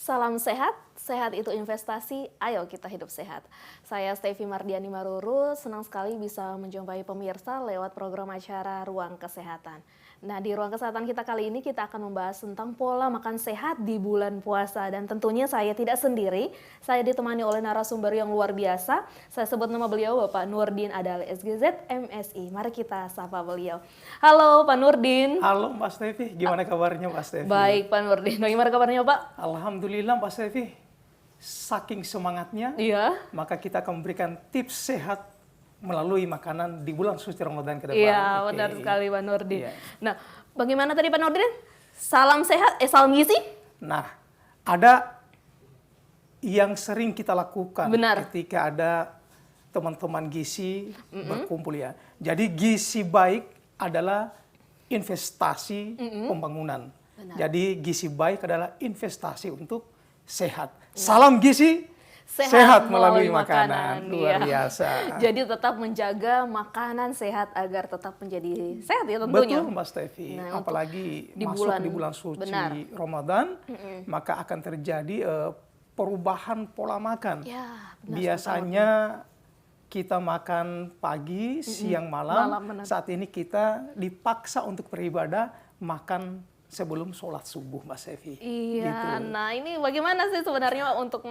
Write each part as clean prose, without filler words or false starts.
Salam sehat, sehat itu investasi, ayo kita hidup sehat. Saya Stevi Mardiani Maruru, senang sekali bisa menjumpai pemirsa lewat program acara Ruang Kesehatan. Nah, di Ruang Kesehatan kita kali ini kita akan membahas tentang pola makan sehat di bulan puasa. Dan tentunya saya tidak sendiri, saya ditemani oleh narasumber yang luar biasa. Saya sebut nama beliau Bapak Nurdin Adali SGZ, MSI. Mari kita sapa beliau. Halo Pak Nurdin. Halo Mbak Stevi, gimana kabarnya Mbak Stevi? Baik Pak Nurdin, bagaimana kabarnya Pak? Alhamdulillah Mbak Stevi, saking semangatnya, maka kita akan memberikan tips sehat melalui makanan di bulan suci Ramadan ke depan. Iya, benar sekali Pak Nurdin. Iya. Nah, bagaimana tadi Pak Nurdin? Salam sehat, salam gizi? Nah, ada yang sering kita lakukan ketika ada teman-teman gizi berkumpul ya. Jadi gizi baik adalah investasi pembangunan. Benar. Jadi gizi baik adalah investasi untuk sehat. Salam gizi. Sehat melalui makanan. Luar biasa. Jadi tetap menjaga makanan sehat agar tetap menjadi sehat ya tentunya. Betul Mbak Stevi. Nah, apalagi masuk di bulan suci Ramadan, maka akan terjadi perubahan pola makan. Ya, biasanya kita makan pagi, siang, malam. Saat ini kita dipaksa untuk beribadah makan sebelum sholat subuh, Mbak Stevi. Iya, gitu. Nah ini bagaimana sih sebenarnya untuk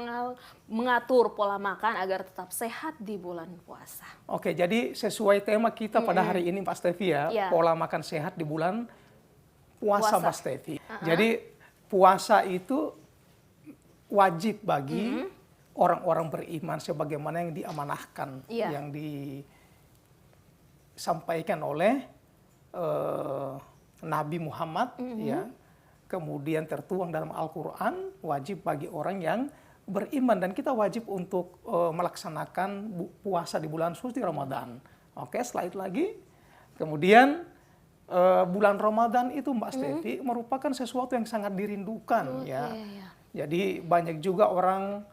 mengatur pola makan agar tetap sehat di bulan puasa? Oke, jadi sesuai tema kita pada hari ini, Mbak Stevi ya, pola makan sehat di bulan puasa. Mbak Stevi. Jadi puasa itu wajib bagi orang-orang beriman sebagaimana yang diamanahkan, yang disampaikan oleh Nabi Muhammad, ya, kemudian tertuang dalam Al-Quran, wajib bagi orang yang beriman dan kita wajib untuk melaksanakan puasa di bulan suci Ramadan. Oke, slide lagi. Kemudian bulan Ramadan itu Mbak Stevi merupakan sesuatu yang sangat dirindukan, ya. Jadi banyak juga orang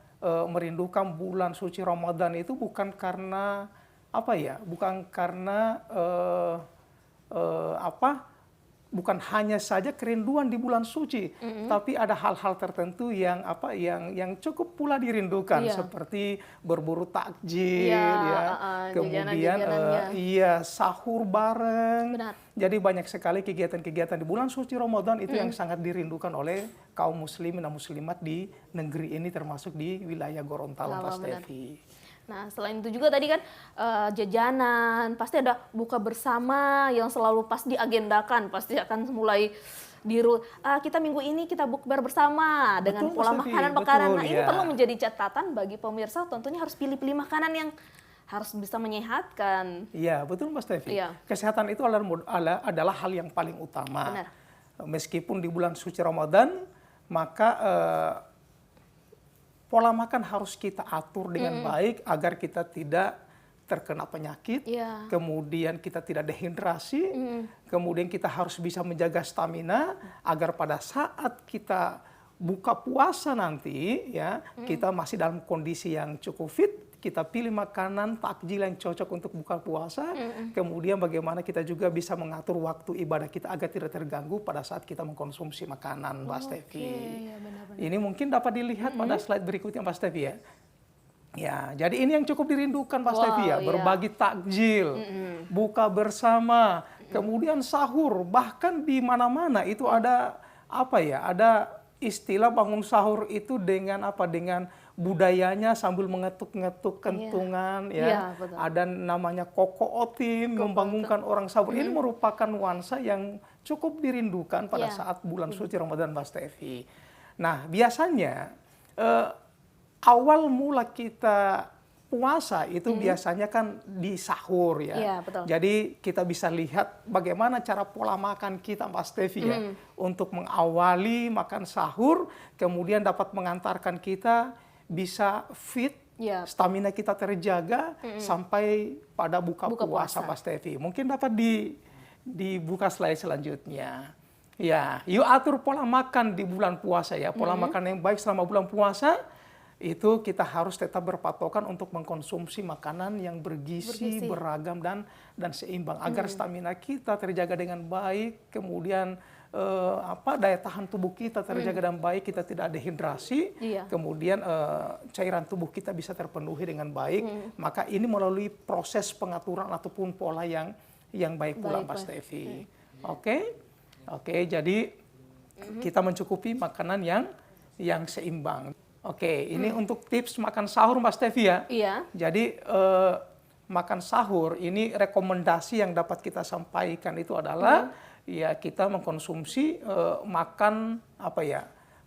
merindukan bulan suci Ramadan itu bukan karena apa ya, bukan karena bukan hanya saja kerinduan di bulan suci, tapi ada hal-hal tertentu yang yang cukup pula dirindukan, seperti berburu takjil, kemudian sahur bareng. Benar. Jadi banyak sekali kegiatan-kegiatan di bulan suci Ramadan itu yang sangat dirindukan oleh kaum muslimin dan muslimat di negeri ini, termasuk di wilayah Gorontalo, Pak Stevi. Nah, selain itu juga tadi kan jajanan, pasti ada buka bersama yang selalu pas diagendakan, pasti akan mulai kita minggu ini kita bukber bersama dengan pola makanan-makanan. Nah, ini perlu menjadi catatan bagi pemirsa, tentunya harus pilih-pilih makanan yang harus bisa menyehatkan. Iya, betul Mas Stevi. Kesehatan itu adalah hal yang paling utama. Benar. Meskipun di bulan suci Ramadan, maka pola makan harus kita atur dengan baik agar kita tidak terkena penyakit, kemudian kita tidak dehidrasi, kemudian kita harus bisa menjaga stamina agar pada saat kita buka puasa nanti, ya, kita masih dalam kondisi yang cukup fit. Kita pilih makanan takjil yang cocok untuk buka puasa, kemudian bagaimana kita juga bisa mengatur waktu ibadah kita agar tidak terganggu pada saat kita mengkonsumsi makanan, Mbak Stevi. Ya, ini mungkin dapat dilihat pada slide berikutnya, Mbak Stevi ya. Ya, jadi ini yang cukup dirindukan, Mbak Stevi ya, berbagi takjil, buka bersama, kemudian sahur, bahkan di mana-mana itu ada ada istilah bangun sahur itu dengan dengan budayanya sambil mengetuk-ngetuk kentungan, ada namanya koko otim, membangunkan orang sahur. Ini merupakan nuansa yang cukup dirindukan pada saat bulan suci Ramadan, Mbak Stevi. Nah, biasanya awal mula kita puasa itu biasanya kan di sahur ya. Jadi kita bisa lihat bagaimana cara pola makan kita, Mbak Stevi ya, untuk mengawali makan sahur, kemudian dapat mengantarkan kita bisa fit, stamina kita terjaga sampai pada buka puasa, Mbak Stevi. Mungkin dapat dibuka slide selanjutnya. Ya, yuk atur pola makan di bulan puasa ya. Pola makan yang baik selama bulan puasa itu kita harus tetap berpatokan untuk mengkonsumsi makanan yang bergizi, beragam dan seimbang agar stamina kita terjaga dengan baik, kemudian daya tahan tubuh kita terjaga dan baik, kita tidak dehidrasi, kemudian cairan tubuh kita bisa terpenuhi dengan baik. Maka ini melalui proses pengaturan ataupun pola yang baik pula, Mbak Stevi. Oke, jadi kita mencukupi makanan yang seimbang. Oke, ini untuk tips makan sahur, Mbak Stevi ya. Iya. Jadi makan sahur ini rekomendasi yang dapat kita sampaikan itu adalah ya kita mengkonsumsi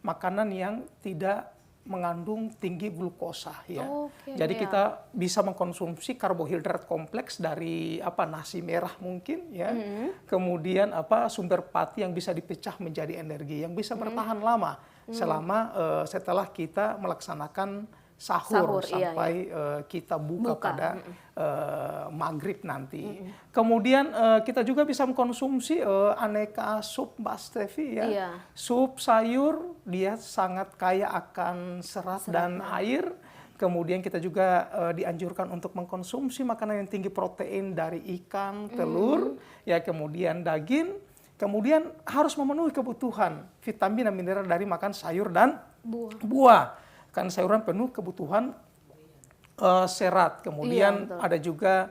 makanan yang tidak mengandung tinggi glukosa ya. Jadi kita bisa mengkonsumsi karbohidrat kompleks dari nasi merah mungkin ya. Kemudian sumber pati yang bisa dipecah menjadi energi yang bisa bertahan lama selama setelah kita melaksanakan sahur sampai kita buka. Pada maghrib nanti. Kemudian kita juga bisa mengkonsumsi aneka sup, Mbak Stevi ya. Sup sayur dia sangat kaya akan serat dan air. Kemudian kita juga dianjurkan untuk mengkonsumsi makanan yang tinggi protein dari ikan, telur, ya kemudian daging. Kemudian harus memenuhi kebutuhan vitamin dan mineral dari makan sayur dan buah. Kan sayuran penuh kebutuhan serat, kemudian ada juga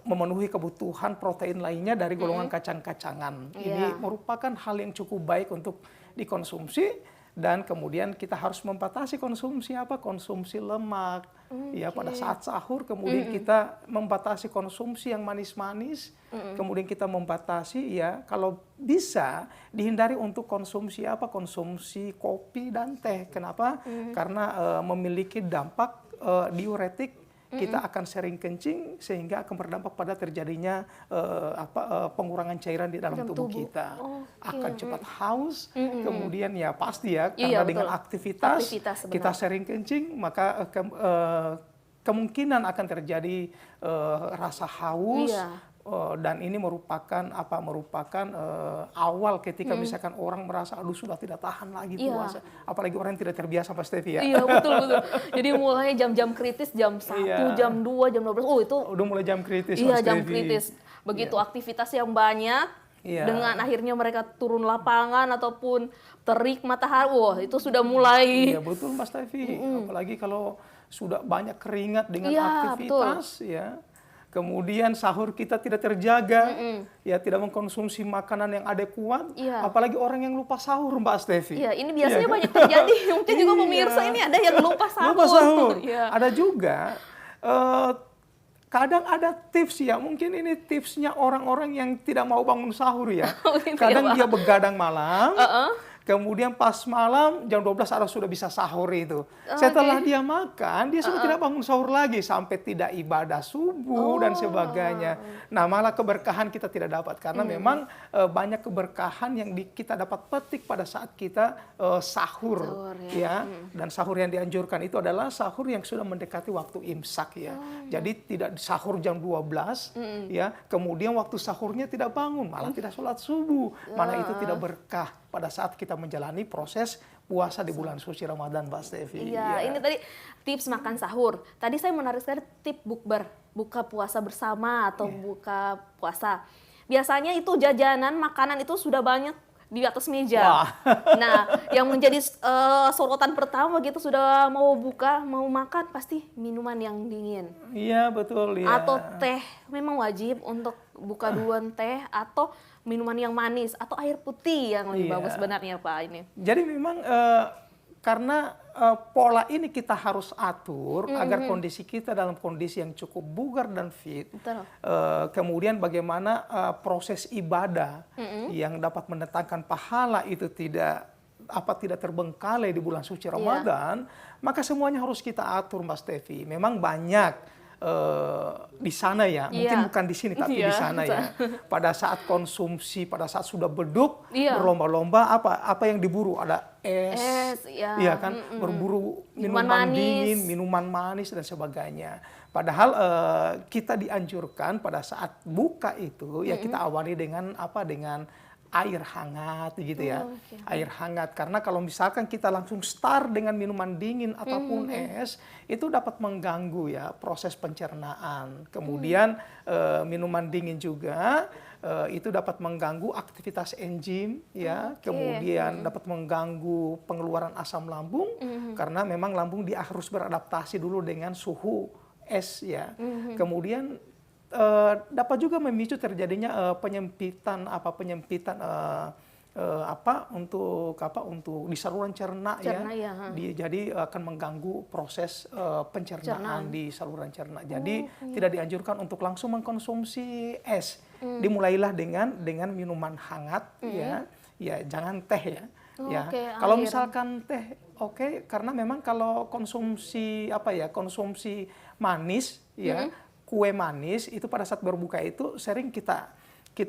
memenuhi kebutuhan protein lainnya dari golongan kacang-kacangan. Ini merupakan hal yang cukup baik untuk dikonsumsi dan kemudian kita harus membatasi konsumsi konsumsi lemak. Ya pada saat sahur kemudian kita membatasi konsumsi yang manis-manis, kemudian kita membatasi ya kalau bisa dihindari untuk konsumsi konsumsi kopi dan teh. Kenapa? Karena memiliki dampak diuretik, kita akan sering kencing sehingga akan berdampak pada terjadinya pengurangan cairan di dalam tubuh kita. Akan cepat haus, kemudian ya pasti ya karena dengan aktivitas kita sering kencing maka kemungkinan akan terjadi rasa haus. Dan ini merupakan awal ketika misalkan orang merasa aduh sudah tidak tahan lagi puasa, apalagi orang yang tidak terbiasa, Pak Stevi ya. Iya betul. Jadi mulai jam-jam kritis jam 1, jam 2, jam 12. Itu udah mulai jam kritis. Iya, jam kritis. Begitu aktivitas yang banyak dengan akhirnya mereka turun lapangan ataupun terik matahari, itu sudah mulai. Iya betul, Mas Stevi. Apalagi kalau sudah banyak keringat dengan aktivitas ya. Kemudian sahur kita tidak terjaga, ya tidak mengkonsumsi makanan yang adekuat, apalagi orang yang lupa sahur, Mbak Stevi. Iya, ini biasanya banyak terjadi. Mungkin juga pemirsa ini ada yang lupa sahur. Lupa sahur. Ada juga, kadang ada tips ya, mungkin ini tipsnya orang-orang yang tidak mau bangun sahur ya. Kadang dia begadang malam. Kemudian pas malam jam 12 sudah bisa sahur itu. Setelah dia makan, dia sudah tidak bangun sahur lagi sampai tidak ibadah subuh dan sebagainya. Nah, malah keberkahan kita tidak dapat karena memang banyak keberkahan yang kita dapat petik pada saat kita sahur ya. Dan sahur yang dianjurkan itu adalah sahur yang sudah mendekati waktu imsak ya. Jadi tidak sahur jam 12 ya. Kemudian waktu sahurnya tidak bangun, malah tidak sholat subuh. Mana itu tidak berkah pada saat kita menjalani proses puasa di bulan suci Ramadan, Mbak Stevi. Iya, ini tadi tips makan sahur. Tadi saya menarik sekali tip bukber, buka puasa bersama atau buka puasa. Biasanya itu jajanan, makanan itu sudah banyak di atas meja. Nah, yang menjadi sorotan pertama gitu sudah mau buka, mau makan pasti minuman yang dingin. Iya, betul ya. Atau teh, memang wajib untuk buka duluan teh atau minuman yang manis atau air putih yang lebih bagus sebenarnya Pak ini. Jadi memang karena pola ini kita harus atur agar kondisi kita dalam kondisi yang cukup bugar dan fit. Kemudian bagaimana proses ibadah yang dapat mendatangkan pahala itu tidak terbengkalai di bulan suci Ramadan, maka semuanya harus kita atur, Mas Stevi. Memang banyak di sana ya, mungkin bukan di sini tapi di sana ya. Pada saat konsumsi, pada saat sudah beduk, berlomba-lomba apa yang diburu, ada es ya kan, berburu minuman dingin, minuman manis dan sebagainya. Padahal kita dianjurkan pada saat buka itu ya kita awali dengan air hangat gitu ya. Air hangat, karena kalau misalkan kita langsung start dengan minuman dingin ataupun es, itu dapat mengganggu ya proses pencernaan. Kemudian minuman dingin juga itu dapat mengganggu aktivitas enzim ya. Kemudian dapat mengganggu pengeluaran asam lambung, karena memang lambung dia harus beradaptasi dulu dengan suhu es ya. Kemudian dapat juga memicu terjadinya penyempitan untuk di saluran cerna ya. Jadi akan mengganggu proses pencernaan di saluran cerna. Jadi tidak dianjurkan untuk langsung mengkonsumsi es. Dimulailah dengan minuman hangat ya. Ya, jangan teh ya. Kalau misalkan teh karena memang kalau konsumsi konsumsi manis ya, kue manis itu pada saat berbuka itu sering kita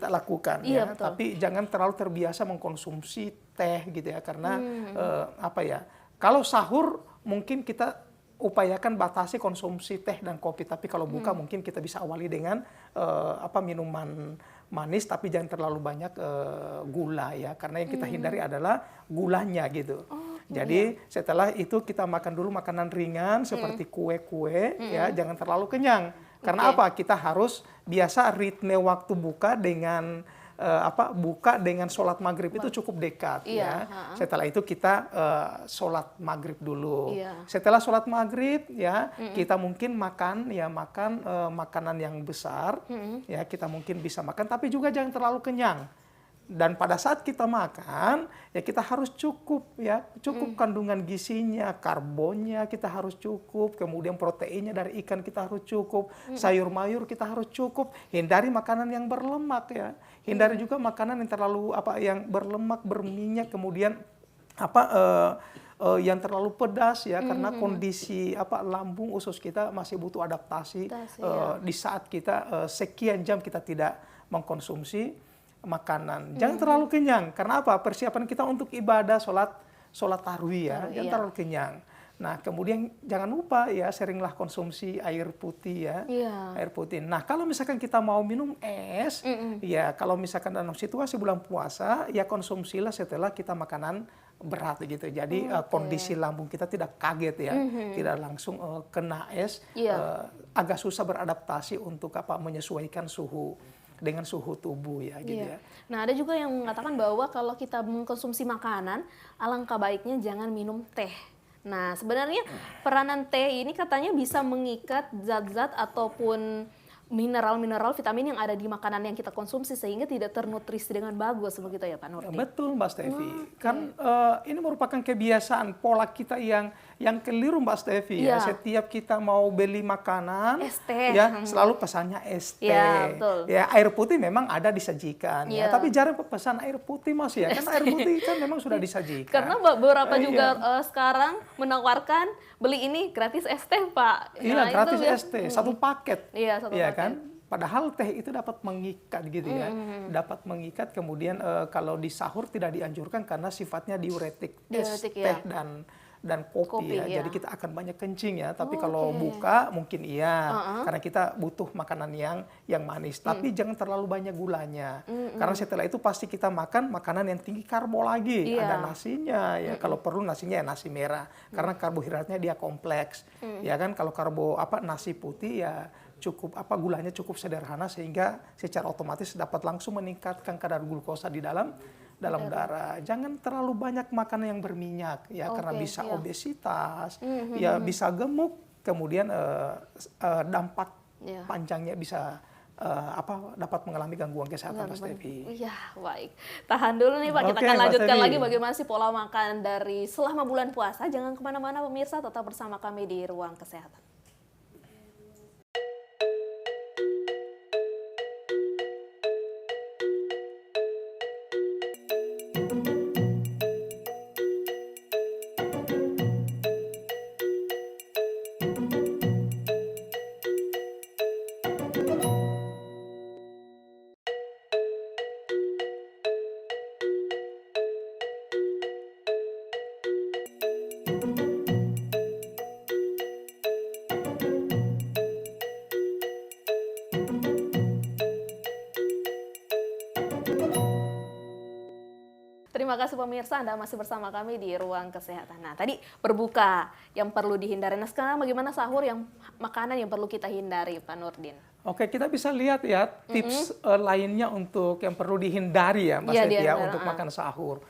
lakukan ya, betul. tapi jangan terlalu terbiasa mengkonsumsi teh gitu ya, karena kalau sahur mungkin kita upayakan batasi konsumsi teh dan kopi, tapi kalau buka mungkin kita bisa awali dengan minuman manis, tapi jangan terlalu banyak gula ya, karena yang kita hindari adalah gulanya gitu. Jadi setelah itu kita makan dulu makanan ringan seperti kue-kue ya, jangan terlalu kenyang. Karena apa? Kita harus biasa ritme waktu buka dengan buka dengan sholat maghrib itu cukup dekat ya. Setelah itu kita sholat maghrib dulu. Setelah sholat maghrib ya, kita mungkin makan makanan yang besar ya, kita mungkin bisa makan, tapi juga jangan terlalu kenyang. Dan pada saat kita makan, ya kita harus cukup kandungan gizinya, karbonnya kita harus cukup, kemudian proteinnya dari ikan kita harus cukup, sayur mayur kita harus cukup, hindari makanan yang berlemak ya, hindari juga makanan yang terlalu yang berlemak, berminyak, kemudian yang terlalu pedas ya, karena kondisi lambung usus kita masih butuh adaptasi di saat kita sekian jam kita tidak mengkonsumsi makanan. Jangan terlalu kenyang, karena apa? Persiapan kita untuk ibadah sholat tarawih ya, jangan terlalu kenyang. Nah, kemudian jangan lupa ya, seringlah konsumsi air putih ya, air putih. Nah, kalau misalkan kita mau minum es, ya kalau misalkan dalam situasi bulan puasa, ya konsumsilah setelah kita makanan berat gitu. Jadi kondisi lambung kita tidak kaget ya, tidak langsung kena es, agak susah beradaptasi untuk menyesuaikan suhu dengan suhu tubuh ya gitu ya. Nah, ada juga yang mengatakan bahwa kalau kita mengkonsumsi makanan, alangkah baiknya jangan minum teh. Nah, sebenarnya peranan teh ini katanya bisa mengikat zat-zat ataupun mineral-mineral, vitamin yang ada di makanan yang kita konsumsi sehingga tidak ternutrisi dengan bagus, begitu ya Pak Nurti? Betul Mbak Stevi. Kan ini merupakan kebiasaan pola kita yang keliru Mbak Stevi ya. Setiap kita mau beli makanan ya selalu pesannya es teh. Ya, air putih memang ada disajikan ya, tapi jarang pesan air putih Mas ya. Kan air putih kan memang sudah disajikan. Karena beberapa juga sekarang menawarkan beli ini gratis es teh Pak. Iya, gratis es teh, satu paket. Iya, satu paket. Kan? Padahal teh itu dapat mengikat gitu ya, dapat mengikat. Kemudian kalau di sahur tidak dianjurkan karena sifatnya diuretik, es teh dan kopi ya. Jadi kita akan banyak kencing ya. Tapi kalau buka mungkin karena kita butuh makanan yang manis. Tapi jangan terlalu banyak gulanya, karena setelah itu pasti kita makan makanan yang tinggi karbo lagi. Ada nasinya ya. Kalau perlu nasinya ya nasi merah, karena karbohidratnya dia kompleks. Ya kan, kalau nasi putih ya cukup gulanya cukup sederhana sehingga secara otomatis dapat langsung meningkatkan kadar glukosa di dalam darah. Jangan terlalu banyak makanan yang berminyak ya, karena bisa obesitas, ya bisa gemuk, kemudian dampak panjangnya bisa dapat mengalami gangguan kesehatan Mas Stevi. Iya, baik. Tahan dulu nih Pak, kita akan lanjutkan lagi bagaimana sih pola makan dari selama bulan puasa. Jangan kemana-mana pemirsa, tetap bersama kami di Ruang Kesehatan. Terima kasih pemirsa, Anda masih bersama kami di Ruang Kesehatan. Nah, tadi berbuka yang perlu dihindari. Nah, sekarang bagaimana sahur yang makanan yang perlu kita hindari, Pak Nurdin? Oke, kita bisa lihat ya tips lainnya untuk yang perlu dihindari ya, Mas Devi ya, untuk makan sahur.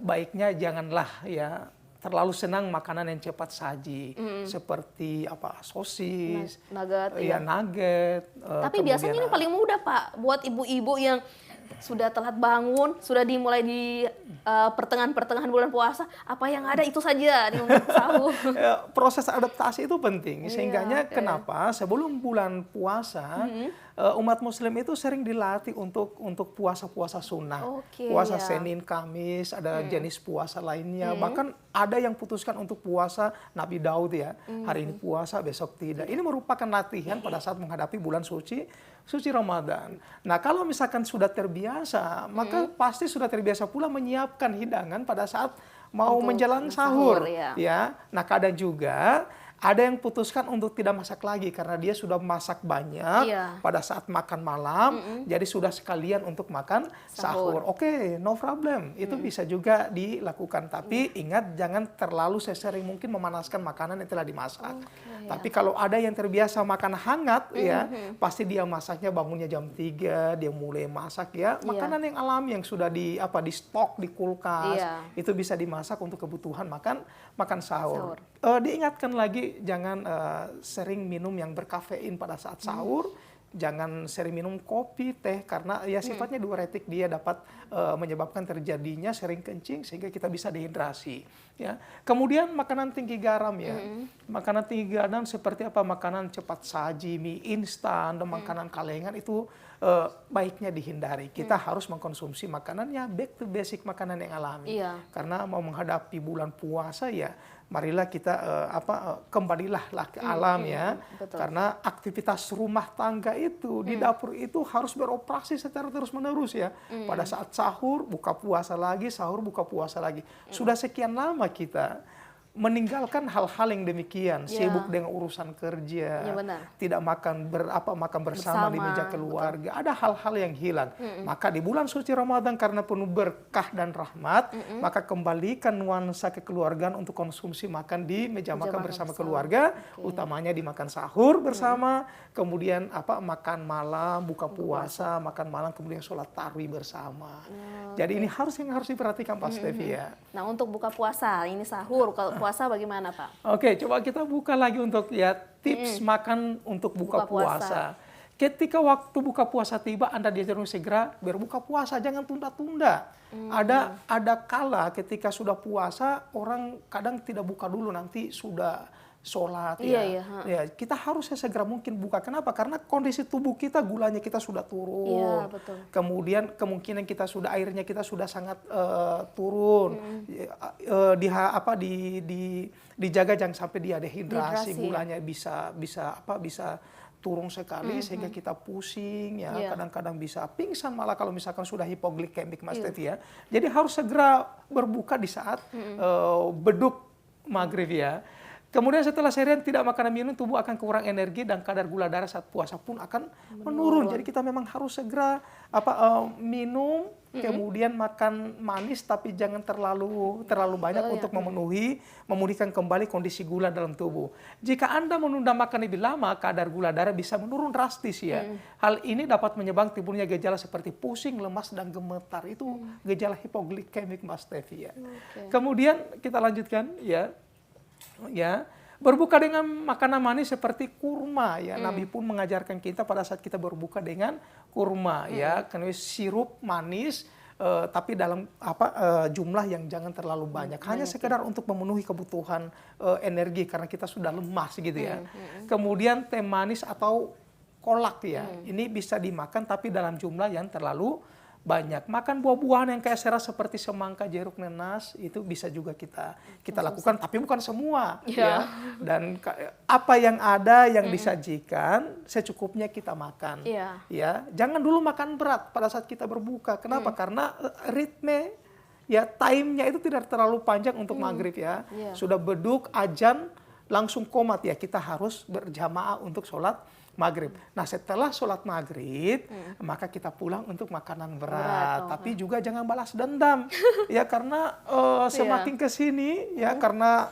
Baiknya janganlah ya terlalu senang makanan yang cepat saji, seperti apa sosis, nugget. Tapi biasanya ini paling mudah, Pak, buat ibu-ibu yang sudah telat bangun, sudah dimulai di pertengahan bulan puasa, apa yang ada itu saja di untuk sahur. Proses adaptasi itu penting, sehingganya kenapa sebelum bulan puasa umat Muslim itu sering dilatih untuk puasa-puasa sunnah, puasa Senin, Kamis, ada jenis puasa lainnya, bahkan ada yang putuskan untuk puasa Nabi Daud ya, hari ini puasa, besok tidak. Ini merupakan latihan pada saat menghadapi bulan suci Ramadan. Nah, kalau misalkan sudah terbiasa, maka pasti sudah terbiasa pula menyiapkan hidangan pada saat mau menjelang sahur ya. Nah, kadang juga ada yang putuskan untuk tidak masak lagi karena dia sudah masak banyak pada saat makan malam, jadi sudah sekalian untuk makan sahur. Oke, no problem, itu bisa juga dilakukan. Tapi ingat jangan terlalu sesering mungkin memanaskan makanan yang telah dimasak. Tapi kalau ada yang terbiasa makan hangat ya, pasti dia masaknya bangunnya jam 3, dia mulai masak ya. Makanan yang alami yang sudah di stok di kulkas, itu bisa dimasak untuk kebutuhan makan sahur. Diingatkan lagi jangan sering minum yang berkafein pada saat sahur. Jangan sering minum kopi, teh, karena ya sifatnya diuretik, dia dapat menyebabkan terjadinya sering kencing sehingga kita bisa dehidrasi. Ya. Kemudian makanan tinggi garam ya, makanan tinggi garam seperti apa? Makanan cepat saji, mie instan, dan makanan kalengan itu baiknya dihindari. Kita harus mengkonsumsi makanannya back to basic, makanan yang alami. Karena mau menghadapi bulan puasa ya, marilah kita kembalilah ke alam ya. Karena aktivitas rumah tangga itu di dapur itu harus beroperasi secara terus-menerus ya. Pada saat sahur, buka puasa lagi, sahur, buka puasa lagi. Sudah sekian lama kita meninggalkan hal-hal yang demikian, sibuk dengan urusan kerja, tidak makan bersama di meja keluarga, ada hal-hal yang hilang. Maka di bulan suci Ramadan karena penuh berkah dan rahmat, maka kembalikan nuansa kekeluargaan untuk konsumsi makan di meja makan bersama keluarga, utamanya dimakan sahur bersama, kemudian makan malam, buka puasa, makan malam, kemudian sholat tarawih bersama. Jadi ini harus diperhatikan Pak Stevi ya. Nah, untuk buka puasa, ini sahur, kalau puasa bagaimana Pak? Oke, coba kita buka lagi untuk ya tips makan untuk buka puasa. Ketika waktu buka puasa tiba, Anda diajarkan segera berbuka puasa, jangan tunda-tunda. Ada kala ketika sudah puasa, orang kadang tidak buka dulu, nanti sudah sholat ya. Kita harus segera mungkin buka. Kenapa? Karena kondisi tubuh kita, gulanya kita sudah turun. Kemudian kemungkinan airnya kita sudah sangat turun. Dijaga jangan sampai dia dehidrasi, gulanya bisa turun sekali sehingga kita pusing ya, kadang-kadang bisa pingsan malah kalau misalkan sudah hipoglikemik Mas Tevi ya. Jadi harus segera berbuka di saat beduk maghrib ya. Kemudian setelah seharian tidak makan dan minum, tubuh akan kurang energi dan kadar gula darah saat puasa pun akan menurun. Jadi kita memang harus segera minum, kemudian makan manis tapi jangan terlalu banyak untuk memulihkan kembali kondisi gula dalam tubuh. Jika Anda menunda makan lebih lama, kadar gula darah bisa menurun drastis ya. Hal ini dapat menyebabkan timbulnya gejala seperti pusing, lemas dan gemetar. Itu gejala hipoglikemik Mas Tevi ya. Kemudian kita lanjutkan ya. Berbuka dengan makanan manis seperti kurma ya. Nabi pun mengajarkan kita pada saat kita berbuka dengan kurma ya, karena sirup manis tapi dalam jumlah yang jangan terlalu banyak. Hanya sekedar untuk memenuhi kebutuhan energi karena kita sudah lemas gitu ya. Kemudian teh manis atau kolak ya. Ini bisa dimakan tapi dalam jumlah yang terlalu banyak. Makan buah-buahan yang kaya serat seperti semangka, jeruk, nanas itu bisa juga kita lakukan, tapi bukan semua ya. Dan apa yang ada yang disajikan secukupnya kita makan. Ya, jangan dulu makan berat pada saat kita berbuka. Kenapa? Karena ritme ya time-nya itu tidak terlalu panjang untuk maghrib ya. Sudah beduk, azan langsung qomat ya, kita harus berjamaah untuk sholat maghrib. Nah setelah sholat maghrib, maka kita pulang untuk makanan berat. Tapi juga jangan balas dendam, ya karena semakin kesini, ya karena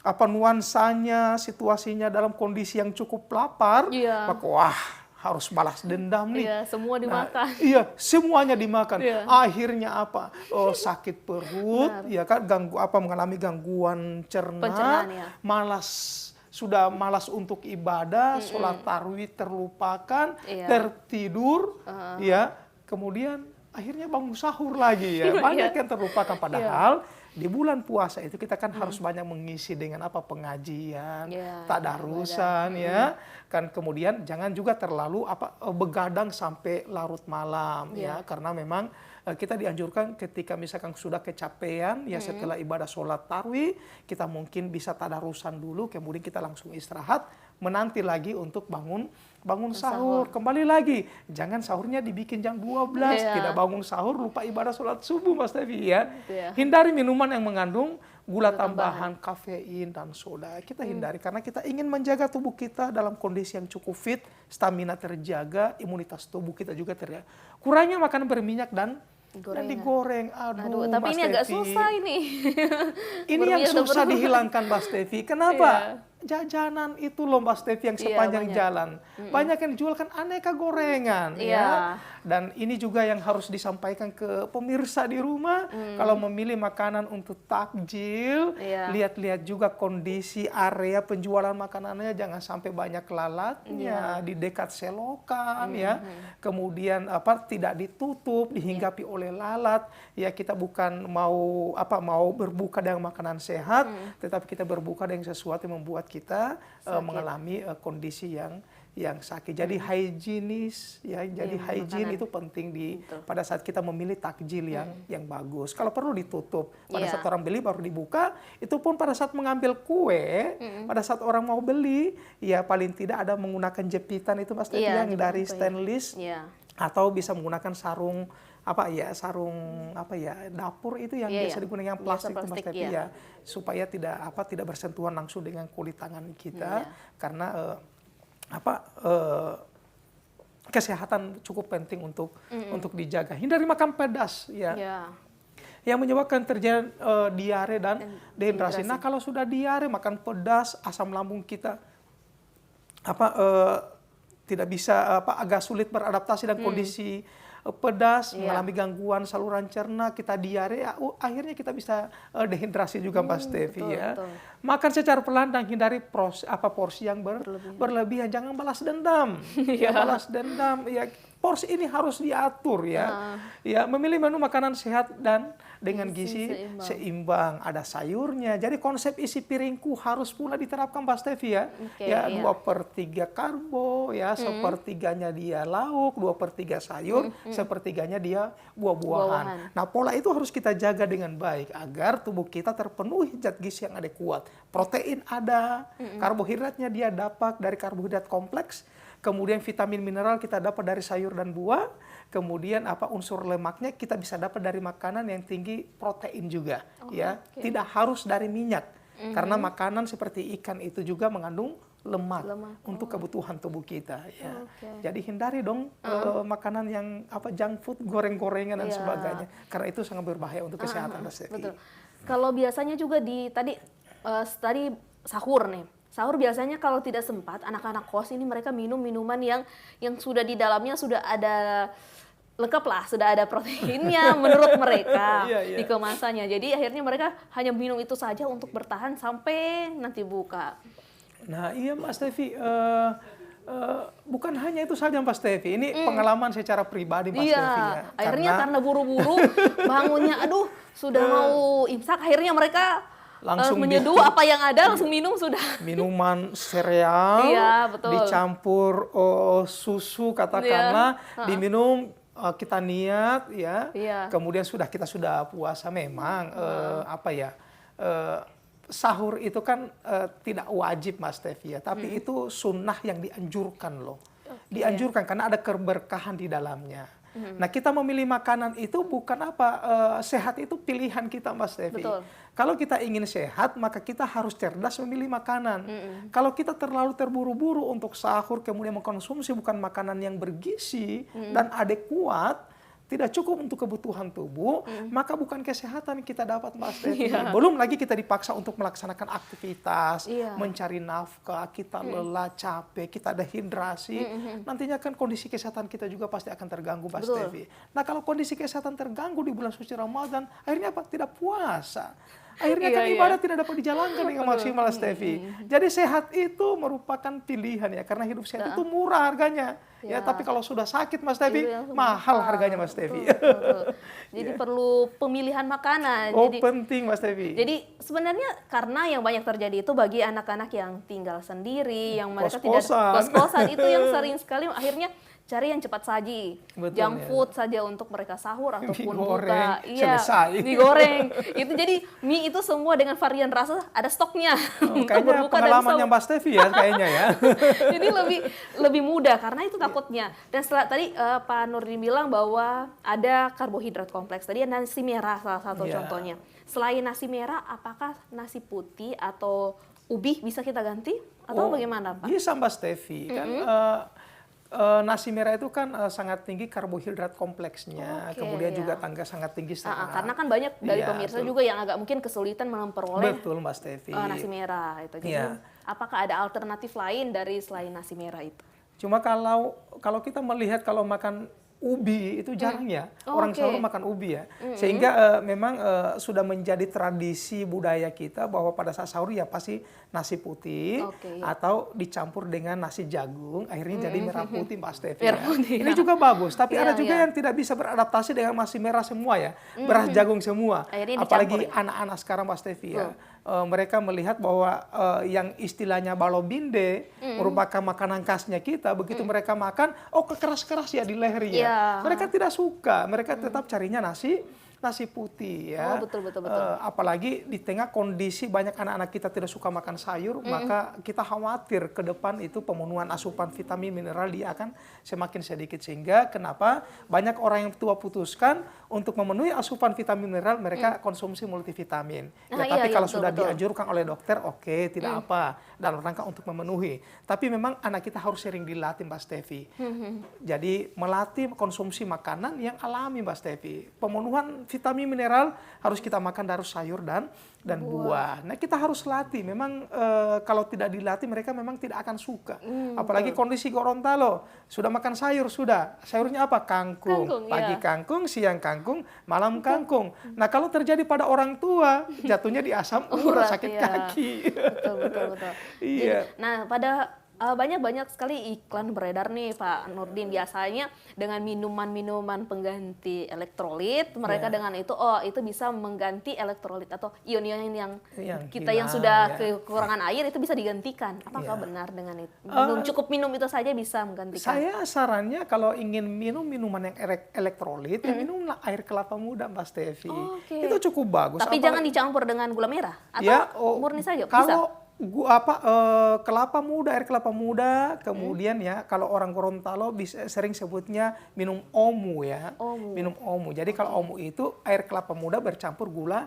nuansanya, situasinya dalam kondisi yang cukup lapar, maka wah harus balas dendam nih. Iya, semua dimakan. Nah, iya, semuanya dimakan. Akhirnya apa? Sakit perut, ya kan, mengalami gangguan cerna, sudah malas untuk ibadah, sholat tarawih terlupakan, tertidur, ya, kemudian akhirnya bangun sahur lagi ya. Banyak yang terlupakan, padahal di bulan puasa itu kita kan harus banyak mengisi dengan pengajian, tadarusan, ya kan. Kemudian jangan juga terlalu begadang sampai larut malam, ya, karena memang kita dianjurkan ketika misalkan sudah kecapean, ya setelah ibadah sholat tarawih, kita mungkin bisa tadarusan dulu, kemudian kita langsung istirahat, menanti lagi untuk bangun sahur. Kembali lagi, jangan sahurnya dibikin jam 12, tidak bangun sahur, lupa ibadah sholat subuh, Mas Devi, ya. Hindari minuman yang mengandung gula tambahan, kafein, dan soda. Kita hindari karena kita ingin menjaga tubuh kita dalam kondisi yang cukup fit, stamina terjaga, imunitas tubuh kita juga terjaga. Kurangnya makanan berminyak dan digoreng. Aduh, tapi ini agak susah ini. Ini yang susah dihilangkan, Mbak Stevi. Kenapa? Jajanan itu loh, Mbak Stevi, yang sepanjang jalan. Banyak yang dijual kan aneka gorengan, ya. Dan ini juga yang harus disampaikan ke pemirsa di rumah. Kalau memilih makanan untuk takjil, lihat-lihat juga kondisi area penjualan makanannya, jangan sampai banyak lalatnya di dekat selokan, ya. Kemudian tidak ditutup, dihinggapi oleh lalat. Ya, kita bukan mau berbuka dengan makanan sehat, tetapi kita berbuka dengan sesuatu yang membuat kita mengalami kondisi yang sakit. Jadi higienis, ya. Jadi hygiene itu penting pada saat kita memilih takjil yang bagus. Kalau perlu ditutup. Pada saat orang beli baru dibuka. Itu pun pada saat mengambil kue, pada saat orang mau beli, ya paling tidak ada menggunakan jepitan itu, Mas Devi, yang dari stainless, atau bisa menggunakan sarung dapur itu yang biasa digunakan, yang plastik, Mas Devi, ya, supaya tidak bersentuhan langsung dengan kulit tangan kita, karena kesehatan cukup penting untuk dijaga. Hindari makan pedas, ya. Yang menyebabkan terjadi diare dan dehidrasi. Nah, kalau sudah diare, makan pedas, asam lambung kita tidak bisa agak sulit beradaptasi dan kondisi pedas, mengalami gangguan saluran cerna, kita diare, akhirnya kita bisa dehidrasi juga, Mbak Stevi, ya. Makan secara pelan dan hindari porsi yang berlebihan. Jangan balas dendam. Ya, balas dendam, ya. Porsi ini harus diatur, ya. Ya, memilih menu makanan sehat dan dengan gizi seimbang. Ada sayurnya. Jadi konsep isi piringku harus pula diterapkan, Mbak Stevi, ya. Ya, 2/3 karbo, ya, 1/3-nya dia lauk, 2/3 sayur, 1/3-nya dia buah-buahan. Nah, pola itu harus kita jaga dengan baik agar tubuh kita terpenuhi zat gizi yang adekuat. Protein ada, karbohidratnya dia dapat dari karbohidrat kompleks. Kemudian vitamin mineral kita dapat dari sayur dan buah. Kemudian unsur lemaknya kita bisa dapat dari makanan yang tinggi protein juga, ya. Tidak harus dari minyak. Karena makanan seperti ikan itu juga mengandung lemak untuk kebutuhan tubuh kita, ya. Jadi hindari dong makanan yang junk food, goreng-gorengan dan sebagainya. Karena itu sangat berbahaya untuk kesehatan. Betul. Kalau biasanya juga tadi sahur nih. Sahur biasanya kalau tidak sempat, anak-anak kos ini mereka minum minuman yang sudah di dalamnya sudah ada lengkap lah, sudah ada proteinnya menurut mereka di kemasannya. Jadi akhirnya mereka hanya minum itu saja untuk bertahan sampai nanti buka. Nah, iya, Mas Stevi, bukan hanya itu saja, Mas Stevi. Ini pengalaman secara pribadi, Mas Stevi, ya. Akhirnya karena buru-buru bangunnya, sudah mau imsak, akhirnya mereka langsung menyeduh apa yang ada, langsung minum sudah. Minuman sereal, dicampur susu katakanlah, diminum, kita niat, ya. Kemudian kita sudah puasa memang, sahur itu kan tidak wajib, Mas Stevi, ya. Tapi itu sunnah yang dianjurkan loh. Dianjurkan karena ada keberkahan di dalamnya. Nah, kita memilih makanan itu bukan apa, sehat itu pilihan kita, Mbak Stevi. Betul. Kalau kita ingin sehat, maka kita harus cerdas memilih makanan. Kalau kita terlalu terburu-buru untuk sahur, kemudian mengkonsumsi bukan makanan yang bergizi dan adekuat, tidak cukup untuk kebutuhan tubuh, maka bukan kesehatan yang kita dapat, Mbak Stevi. Belum lagi kita dipaksa untuk melaksanakan aktivitas, mencari nafkah, kita lelah, capek, kita dehidrasi. Nantinya kan kondisi kesehatan kita juga pasti akan terganggu, Mbak Stevi. Nah, kalau kondisi kesehatan terganggu di bulan suci Ramadan, akhirnya apa? Tidak puasa. Akhirnya kan ibadah tidak dapat dijalankan dengan maksimal, Stevi. Jadi sehat itu merupakan pilihan ya, karena hidup sehat itu murah harganya. Ya, tapi kalau sudah sakit, Mas Stevi, mahal harganya, Mas Stevi. Jadi perlu pemilihan makanan. Oh, jadi, penting, Mas Stevi. Jadi sebenarnya karena yang banyak terjadi itu bagi anak-anak yang tinggal sendiri, yang mereka tidak kos-kosan itu yang sering sekali akhirnya cari yang cepat saji, junk food saja untuk mereka sahur ataupun buka, digoreng. Itu jadi mie itu semua dengan varian rasa ada stoknya. Untuk berbuka pengalamannya Mbak Stevi ya kayaknya ya. Jadi lebih mudah karena itu takutnya. Dan setelah tadi Pak Nurdin bilang bahwa ada karbohidrat kompleks. Tadi nasi merah salah satu contohnya. Selain nasi merah, apakah nasi putih atau ubi bisa kita ganti atau bagaimana, Pak? Bisa, Mbak Stevi. Kan nasi merah itu kan sangat tinggi karbohidrat kompleksnya, kemudian juga sangat tinggi serat. Karena kan banyak dari pemirsa juga yang agak mungkin kesulitan memperoleh Mbak Stevi. Nasi merah itu. Jadi apakah ada alternatif lain dari selain nasi merah itu? Cuma kalau kita melihat kalau makan ubi itu jarang ya orang sahur makan ubi ya, sehingga memang sudah menjadi tradisi budaya kita bahwa pada saat sahur ya pasti nasi putih atau dicampur dengan nasi jagung, akhirnya jadi merah putih, Mbak Stevi. Ini juga bagus, tapi ada juga yang tidak bisa beradaptasi dengan nasi merah semua ya, beras jagung semua, apalagi anak-anak sekarang, Mbak Stevi ya. Mereka melihat bahwa yang istilahnya balobinde merupakan makanan khasnya kita, begitu mereka makan, keras-keras ya di lehernya. Mereka tidak suka, mereka tetap carinya nasi putih ya. Betul. Apalagi di tengah kondisi banyak anak-anak kita tidak suka makan sayur, maka kita khawatir ke depan itu pemenuhan asupan vitamin mineral dia akan semakin sedikit, sehingga kenapa banyak orang yang tua putuskan untuk memenuhi asupan vitamin mineral mereka konsumsi multivitamin. Tapi kalau sudah dianjurkan oleh dokter, tidak apa, dalam rangka untuk memenuhi. Tapi memang anak kita harus sering dilatih, Mbak Stevi. Jadi melatih konsumsi makanan yang alami, Mbak Stevi. Pemenuhan vitamin mineral harus kita makan dari sayur dan buah. Nah, kita harus latih. Memang kalau tidak dilatih mereka memang tidak akan suka. Apalagi kondisi Gorontalo, sudah makan sayur sudah. Sayurnya apa? Kangkung. Pagi kangkung, siang kangkung, malam kangkung. Nah, kalau terjadi pada orang tua, jatuhnya di asam urat, sakit kaki. Betul. Iya. Nah, pada banyak sekali iklan beredar nih, Pak Nurdin. Biasanya dengan minuman-minuman pengganti elektrolit, mereka dengan itu bisa mengganti elektrolit atau ion-ion yang kita yang sudah kekurangan air itu bisa digantikan. Apakah benar dengan itu? Cukup minum itu saja bisa menggantikan? Saya sarannya kalau ingin minum minuman yang elektrolit, ya minumlah air kelapa muda, Mbak Stevi. Itu cukup bagus. Tapi jangan dicampur dengan gula merah atau murni saja? Bisa? Air kelapa muda, kemudian ya kalau orang Gorontalo sering sebutnya minum omu ya, minum omu. Jadi kalau omu itu air kelapa muda bercampur gula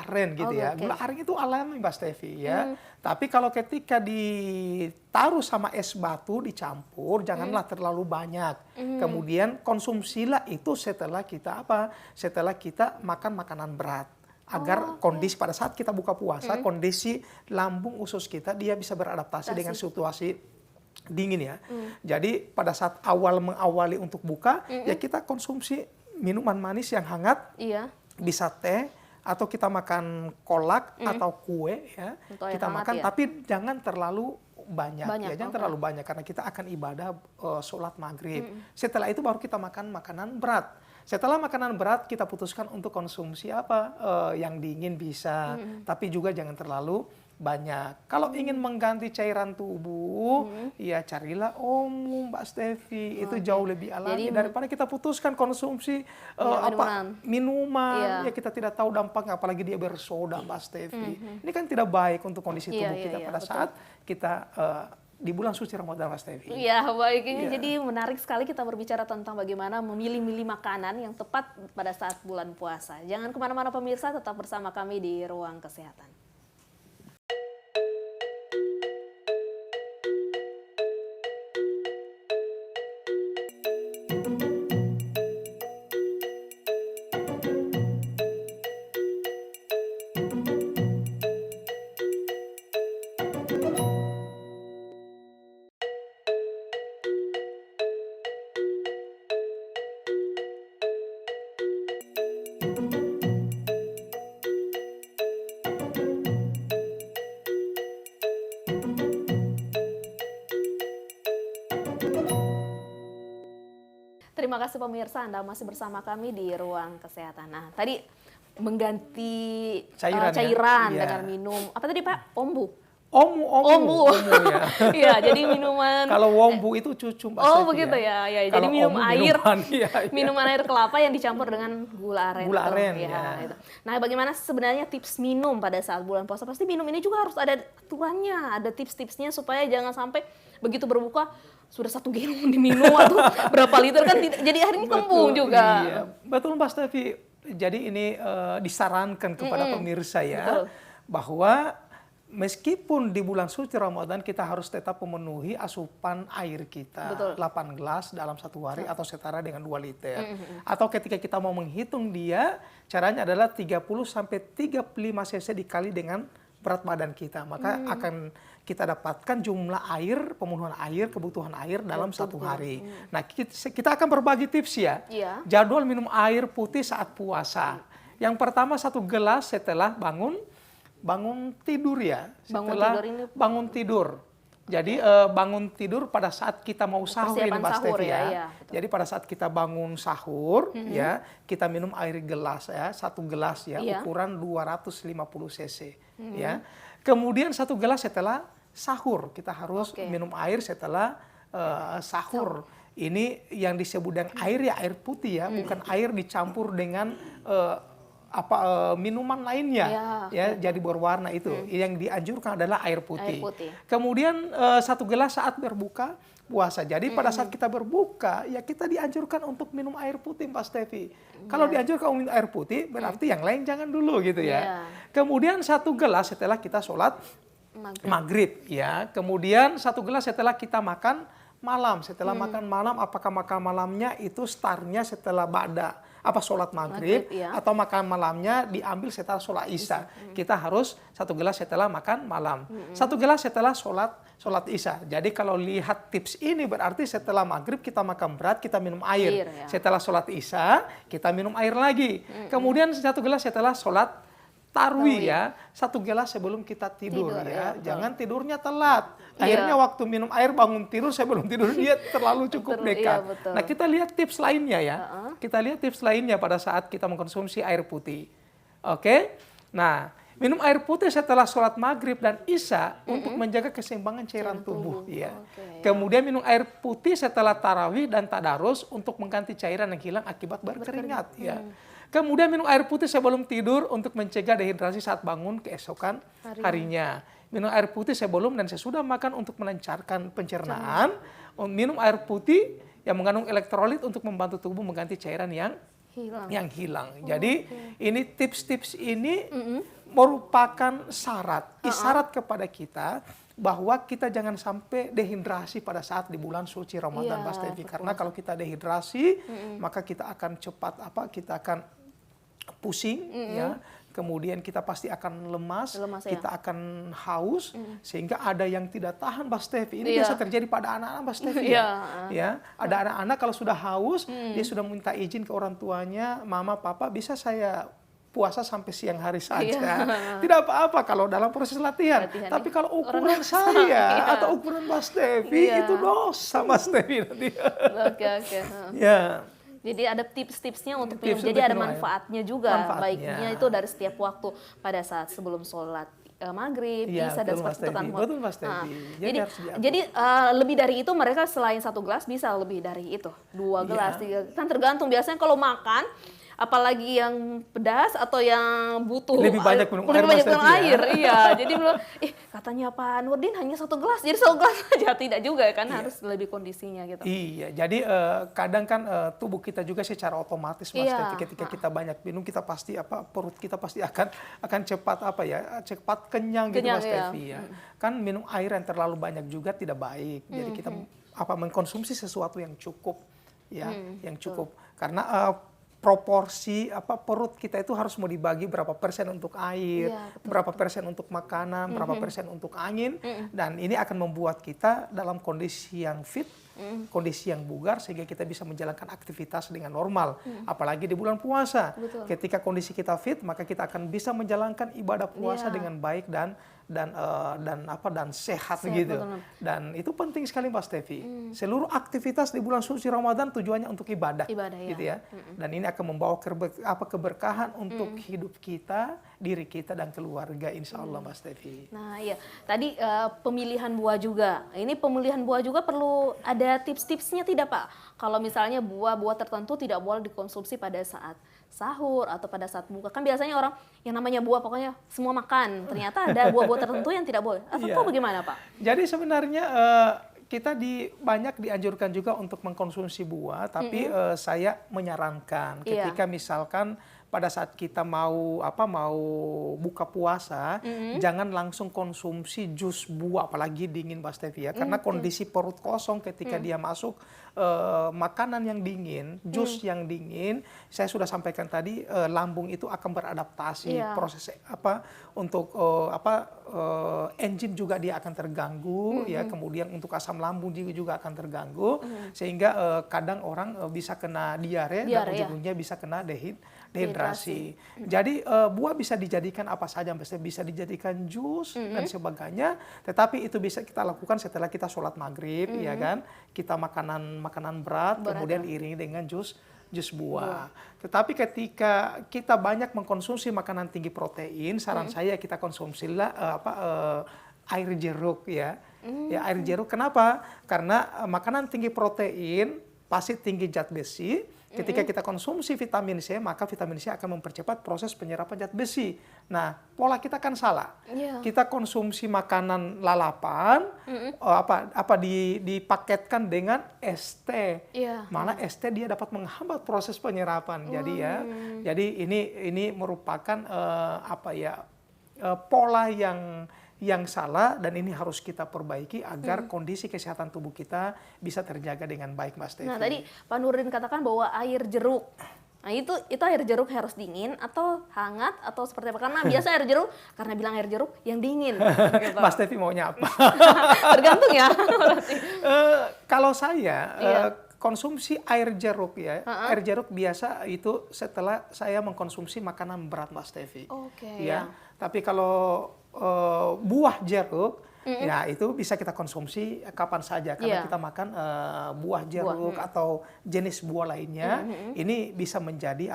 aren gitu ya. Gula aren itu alami, Mbak Stevi ya. Tapi kalau ketika ditaruh sama es batu dicampur, janganlah terlalu banyak. Kemudian konsumsilah itu setelah kita makan makanan berat. Agar kondisi pada saat kita buka puasa, kondisi lambung usus kita dia bisa beradaptasi dengan situasi dingin ya. Jadi pada saat mengawali untuk buka, ya kita konsumsi minuman manis yang hangat, bisa teh atau kita makan kolak atau kue ya. Kita makan tapi jangan terlalu banyak ya, jangan terlalu banyak karena kita akan ibadah sholat maghrib. Setelah itu baru kita makan makanan berat. Setelah makanan berat kita putuskan untuk konsumsi yang dingin bisa, tapi juga jangan terlalu banyak. Kalau ingin mengganti cairan tubuh, ya carilah omu, Mbak Stevi. Itu jauh lebih alami daripada kita putuskan konsumsi minuman. Ya kita tidak tahu dampaknya, apalagi dia bersoda, Mbak Stevi. Ini kan tidak baik untuk kondisi tubuh kita pada saat kita di bulan suci Ramadan, Mas Tevi. Iya, baik. Ini jadi menarik sekali kita berbicara tentang bagaimana memilih-milih makanan yang tepat pada saat bulan puasa. Jangan kemana-mana pemirsa, tetap bersama kami di Ruang Kesehatan. Terima kasih pemirsa, Anda masih bersama kami di Ruang Kesehatan. Nah, tadi mengganti cairan ya. dengan minum, apa tadi Pak? Ombu? Ombu ya. Iya, jadi minuman. Kalau wombu itu cucu Mbak Stevi, begitu ya. Ya. Jadi Kalau minum ombu, air, ya. minuman air kelapa yang dicampur dengan gula aren. Gula aren, ya. Gitu. Nah, bagaimana sebenarnya tips minum pada saat bulan puasa? Pasti minum ini juga harus ada aturannya, ada tips-tipsnya supaya jangan sampai begitu berbuka sudah 1 galon diminum atau berapa liter kan jadi akhirnya kembung juga. Iya, betul Mbak Stevi. Jadi ini disarankan kepada pemirsa ya, bahwa meskipun di bulan suci Ramadan kita harus tetap memenuhi asupan air kita 8 gelas dalam 1 hari atau setara dengan 2 liter. Atau ketika kita mau menghitung dia, caranya adalah 30 sampai 35 cc dikali dengan berat badan kita, maka akan kita dapatkan jumlah air, pemenuhan air, kebutuhan air dalam 1 hari. Nah, kita akan berbagi tips ya. Jadwal minum air putih saat puasa. Yang pertama 1 gelas setelah bangun tidur ya. Setelah bangun tidur. Jadi bangun tidur pada saat kita mau sahur ini Mbak Stevi ya. Jadi pada saat kita bangun sahur ya, kita minum air gelas ya, 1 gelas ya, ukuran 250 cc ya. Kemudian 1 gelas setelah sahur, kita harus minum air setelah sahur. Ini yang disebut dengan air ya, air putih ya, bukan air dicampur dengan minuman lainnya ya, jadi berwarna itu. Yang dianjurkan adalah air putih. Kemudian 1 gelas saat berbuka puasa. Jadi pada saat kita berbuka ya kita dianjurkan untuk minum air putih Mbak Stevi. Kalau dianjurkan minum air putih berarti yang lain jangan dulu gitu ya. Kemudian 1 gelas setelah kita sholat maghrib ya. Kemudian 1 gelas setelah kita makan malam. Setelah makan malam, apakah makan malamnya itu startnya setelah sholat maghrib atau makan malamnya diambil setelah sholat isya. Kita harus 1 gelas setelah makan malam. 1 gelas setelah sholat isya. Jadi kalau lihat tips ini berarti setelah maghrib kita makan berat, kita minum air. Setelah sholat isya kita minum air lagi. Kemudian 1 gelas setelah sholat tarawih ya, 1 gelas sebelum kita tidur ya. Jangan tidurnya telat. Akhirnya waktu minum air bangun tidur sebelum tidur dia terlalu cukup dekat. Nah, kita lihat tips lainnya ya. Kita lihat tips lainnya pada saat kita mengkonsumsi air putih. Oke? Nah, minum air putih setelah sholat maghrib dan isya untuk menjaga keseimbangan cairan tubuh ya. Kemudian minum air putih setelah tarawih dan tadarus untuk mengganti cairan yang hilang akibat berkeringat ya. Kemudian minum air putih sebelum tidur untuk mencegah dehidrasi saat bangun keesokan harinya. Minum air putih sebelum dan sesudah makan untuk melancarkan pencernaan. Minum air putih yang mengandung elektrolit untuk membantu tubuh mengganti cairan yang hilang. Jadi ini tips-tips ini merupakan isyarat kepada kita bahwa kita jangan sampai dehidrasi pada saat di bulan suci Ramadan, Mbak Stevi. Karena kalau kita dehidrasi, maka kita akan kita akan pusing, ya. Kemudian kita pasti akan lemas kita akan haus, sehingga ada yang tidak tahan, Mbak Stevi. Ini biasa terjadi pada anak-anak, Mbak Stevi. Ya, ada anak-anak kalau sudah haus, dia sudah minta izin ke orang tuanya, mama, papa, bisa saya puasa sampai siang hari saja. Tidak apa-apa kalau dalam proses latihan. Tapi kalau ukuran saya atau ukuran Mas Stevi itu dosa Mas Stevi nanti. Oke. Ya. Jadi ada tips-tipsnya untuk minum. Jadi ada manfaatnya juga. Baiknya itu dari setiap waktu pada saat sebelum sholat maghrib, isya dan seperti itu kan. Betul Mas Stevi. Jadi lebih dari itu mereka selain 1 gelas bisa lebih dari itu. 2 gelas, 3. Kan tergantung biasanya kalau makan apalagi yang pedas atau yang butuh lebih banyak minum air, iya. Jadi belum katanya Pak Nurdin hanya 1 gelas, jadi 1 gelas aja, tidak juga kan, harus lebih kondisinya gitu. Iya, jadi kadang kan tubuh kita juga secara otomatis Mas Stevi, ketika kita banyak minum, kita pasti perut kita pasti akan cepat cepat kenyang gitu Mas Stevi ya. Kan minum air yang terlalu banyak juga tidak baik. Jadi kita mengkonsumsi sesuatu yang cukup ya, yang cukup. Karena proporsi perut kita itu harus mau dibagi berapa persen untuk air, berapa persen untuk makanan, berapa persen untuk angin, dan ini akan membuat kita dalam kondisi yang fit, kondisi yang bugar, sehingga kita bisa menjalankan aktivitas dengan normal. Apalagi di bulan puasa, ketika kondisi kita fit, maka kita akan bisa menjalankan ibadah puasa dengan baik dan sehat gitu. Dan itu penting sekali Mbak Stevi. Seluruh aktivitas di bulan suci Ramadan tujuannya untuk ibadah gitu ya. Dan ini akan membawa keberkahan untuk hidup kita, diri kita dan keluarga, insya Allah Mbak Stevi. Nah iya, tadi pemilihan buah juga. Ini pemilihan buah juga perlu ada tips-tipsnya tidak Pak? Kalau misalnya buah-buah tertentu tidak boleh dikonsumsi pada saat sahur atau pada saat buka. Kan biasanya orang yang namanya buah pokoknya semua makan. Ternyata ada buah-buah tertentu yang tidak boleh. Atau bagaimana Pak? Jadi sebenarnya kita banyak dianjurkan juga untuk mengkonsumsi buah, tapi saya menyarankan ketika misalkan pada saat kita mau buka puasa, jangan langsung konsumsi jus buah, apalagi dingin Mbak Stevi ya, karena kondisi perut kosong ketika dia masuk makanan yang dingin, jus yang dingin, saya sudah sampaikan tadi, lambung itu akan beradaptasi proses untuk enzim juga dia akan terganggu ya, kemudian untuk asam lambung juga akan terganggu, sehingga kadang orang bisa kena diare dan ujung-ujungnya bisa kena dehidrasi. Jadi buah bisa dijadikan apa saja, bisa dijadikan jus dan sebagainya, tetapi itu bisa kita lakukan setelah kita sholat maghrib ya kan, kita makanan berat kemudian iringi dengan jus buah. Tetapi ketika kita banyak mengkonsumsi makanan tinggi protein, saran saya kita konsumsilah air jeruk ya. Ya air jeruk, kenapa? Karena makanan tinggi protein pasti tinggi zat besi. Ketika kita konsumsi vitamin C, maka vitamin C akan mempercepat proses penyerapan zat besi. Nah, pola kita kan salah. Kita konsumsi makanan lalapan, dipaketkan dengan ST. Malah ST dia dapat menghambat proses penyerapan. Jadi ini merupakan pola yang salah, dan ini harus kita perbaiki agar kondisi kesehatan tubuh kita bisa terjaga dengan baik Mbak Stevi. Nah tadi Pak Nurdin katakan bahwa air jeruk, nah itu air jeruk harus dingin atau hangat atau seperti apa? Karena biasa air jeruk, karena bilang air jeruk yang dingin. Gitu. Mbak Stevi maunya apa? Tergantung ya. Kalau saya konsumsi air jeruk ya, air jeruk biasa itu setelah saya mengkonsumsi makanan berat Mbak Stevi. Tapi kalau buah jeruk, ya itu bisa kita konsumsi kapan saja, karena kita makan buah jeruk atau jenis buah lainnya, ini bisa menjadi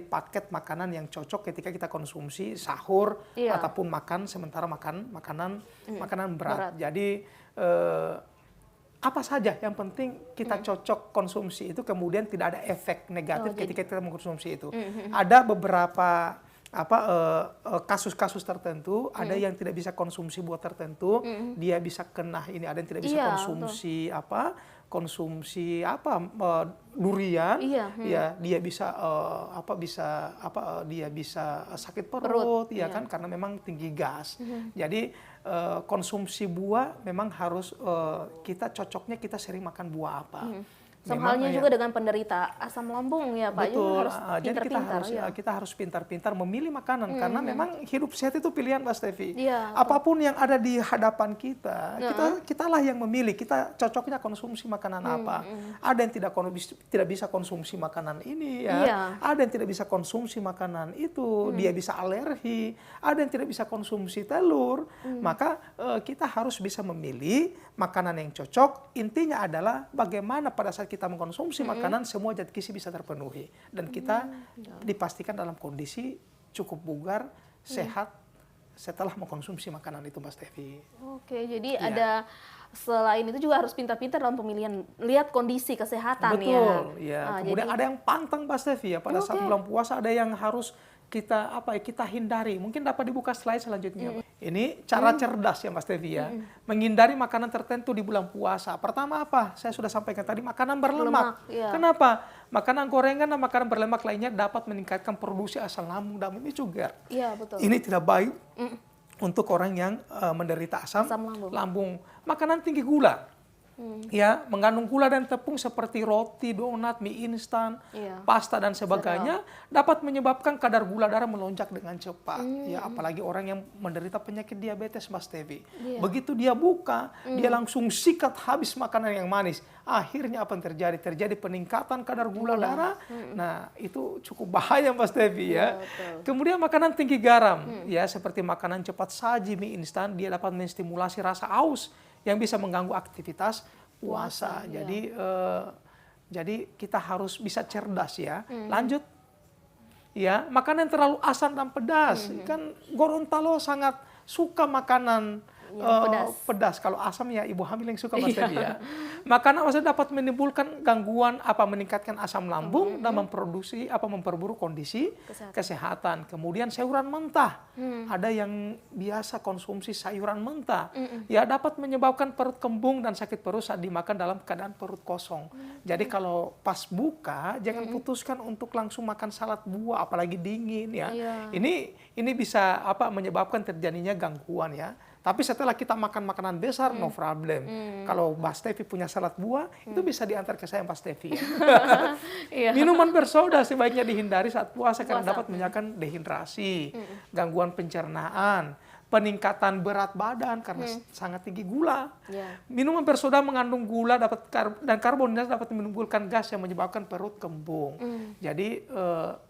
paket makanan yang cocok ketika kita konsumsi sahur ataupun sementara makan makanan berat. Jadi apa saja yang penting kita cocok konsumsi itu, kemudian tidak ada efek negatif ketika kita mengkonsumsi itu. Ada beberapa kasus-kasus tertentu, ada yang tidak bisa konsumsi buah tertentu, dia bisa kena ini, ada yang tidak bisa konsumsi durian, ya dia bisa dia bisa sakit perut ya kan, karena memang tinggi gas. Jadi konsumsi buah memang harus kita cocoknya kita sering makan buah apa. Sama halnya juga dengan penderita asam lambung ya Pak. Betul. Harus jadi kita harus pintar-pintar memilih makanan, karena memang hidup sehat itu pilihan Mbak Stevi. Apapun yang ada di hadapan kita, kitalah yang memilih. Kita cocoknya konsumsi makanan apa. Ada yang tidak bisa konsumsi makanan ini ya. Ada yang tidak bisa konsumsi makanan itu. Dia bisa alergi. Ada yang tidak bisa konsumsi telur. Maka kita harus bisa memilih makanan yang cocok. Intinya adalah bagaimana pada saat kita mengkonsumsi makanan, semua zat gizi bisa terpenuhi, dan kita dipastikan dalam kondisi cukup bugar, sehat, setelah mengkonsumsi makanan itu, Mbak Stevi. Oke, jadi ada selain itu juga harus pintar-pintar dalam pemilihan, lihat kondisi kesehatan. Betul, ya. Kemudian ada yang pantang, Mbak Stevi, ya. Pada saat bulan puasa ada yang harus kita hindari. Mungkin dapat dibuka slide selanjutnya. Ini cara cerdas ya, Mas Stevi, ya. Menghindari makanan tertentu di bulan puasa. Pertama apa? Saya sudah sampaikan tadi, makanan berlemak. Kenapa? Makanan gorengan dan makanan berlemak lainnya dapat meningkatkan produksi asam lambung dan memicu GERD. Iya, betul. Ini tidak baik untuk orang yang menderita asam lambung. Makanan tinggi gula. Ya, mengandung gula dan tepung seperti roti, donat, mie instan, pasta dan sebagainya dapat menyebabkan kadar gula darah melonjak dengan cepat. Ya, apalagi orang yang menderita penyakit diabetes, Mas Stevi. Begitu dia buka, dia langsung sikat habis makanan yang manis. Akhirnya apa yang terjadi? Terjadi peningkatan kadar gula darah. Nah, itu cukup bahaya, Mas Stevi, ya. Kemudian makanan tinggi garam, ya, seperti makanan cepat saji, mie instan, dia dapat menstimulasi rasa haus yang bisa mengganggu aktivitas puasa. Jadi kita harus bisa cerdas, ya. Lanjut, ya, makanan yang terlalu asam dan pedas. Kan Gorontalo sangat suka makanan pedas. Kalau asam ya ibu hamil yang suka, Mas Stevi, ya. Makanan asam dapat menimbulkan gangguan meningkatkan asam lambung dan memperburuk kondisi kesehatan. Kemudian sayuran mentah. Ada yang biasa konsumsi sayuran mentah. Ya, dapat menyebabkan perut kembung dan sakit perut saat dimakan dalam keadaan perut kosong. Jadi kalau pas buka jangan putuskan untuk langsung makan salad buah apalagi dingin, ya. Ini bisa menyebabkan terjadinya gangguan, ya. Tapi setelah kita makan makanan besar, no problem. Kalau Mbak Stevi punya salad buah, itu bisa diantar ke saya, Mbak Stevi. Minuman bersoda sebaiknya dihindari saat puasa karena dapat menyebabkan dehidrasi, gangguan pencernaan, peningkatan berat badan karena sangat tinggi gula. Minuman bersoda mengandung gula dan karbonhidrat dapat menimbulkan gas yang menyebabkan perut kembung. Jadi